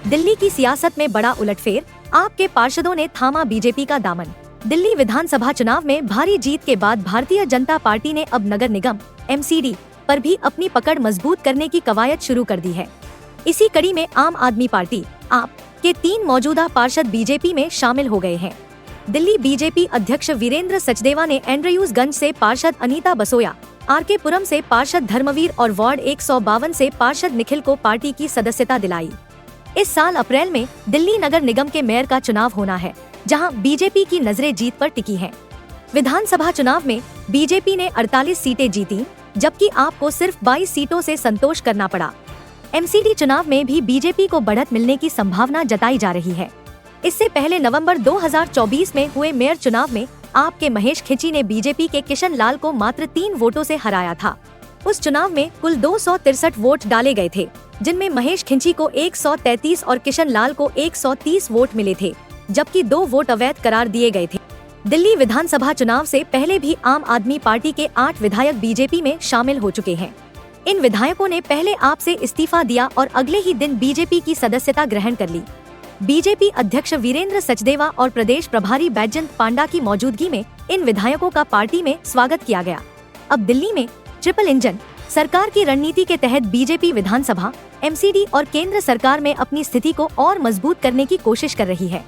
दिल्ली की सियासत में बड़ा उलटफेर, आप के पार्षदों ने थामा बीजेपी का दामन। दिल्ली विधानसभा चुनाव में भारी जीत के बाद भारतीय जनता पार्टी ने अब नगर निगम (MCD) पर भी अपनी पकड़ मजबूत करने की कवायद शुरू कर दी है। इसी कड़ी में आम आदमी पार्टी (आप) के 3 मौजूदा पार्षद बीजेपी में शामिल हो गए हैं। दिल्ली बीजेपी अध्यक्ष वीरेंद्र सचदेवा ने एंड्रयूजगंज से पार्षद अनीता बसोया, RK पुरम से पार्षद धर्मवीर और वार्ड 152 से पार्षद निखिल को पार्टी की सदस्यता दिलाई। इस साल अप्रैल में दिल्ली नगर निगम के मेयर का चुनाव होना है, जहां बीजेपी की नजरें जीत पर टिकी हैं। विधानसभा चुनाव में बीजेपी ने 48 सीटें जीती, जबकि आप को सिर्फ 22 सीटों से संतोष करना पड़ा। MCD चुनाव में भी बीजेपी को बढ़त मिलने की संभावना जताई जा रही है। इससे पहले नवंबर 2024 में हुए मेयर चुनाव में आप के महेश खिची ने बीजेपी के किशन लाल को मात्र 3 वोटों से हराया था। उस चुनाव में कुल 263 वोट डाले गए थे, जिनमें महेश खिंची को 133 और किशन लाल को 130 वोट मिले थे, जबकि 2 वोट अवैध करार दिए गए थे। दिल्ली विधानसभा चुनाव से पहले भी आम आदमी पार्टी के 8 विधायक बीजेपी में शामिल हो चुके हैं। इन विधायकों ने पहले आप से इस्तीफा दिया और अगले ही दिन बीजेपी की सदस्यता ग्रहण कर ली। बीजेपी अध्यक्ष वीरेंद्र सचदेवा और प्रदेश प्रभारी बैजयंत पांडा की मौजूदगी में इन विधायकों का पार्टी में स्वागत किया गया। अब दिल्ली में ट्रिपल इंजन सरकार की रणनीति के तहत बीजेपी विधानसभा, MCD और केंद्र सरकार में अपनी स्थिति को और मजबूत करने की कोशिश कर रही है।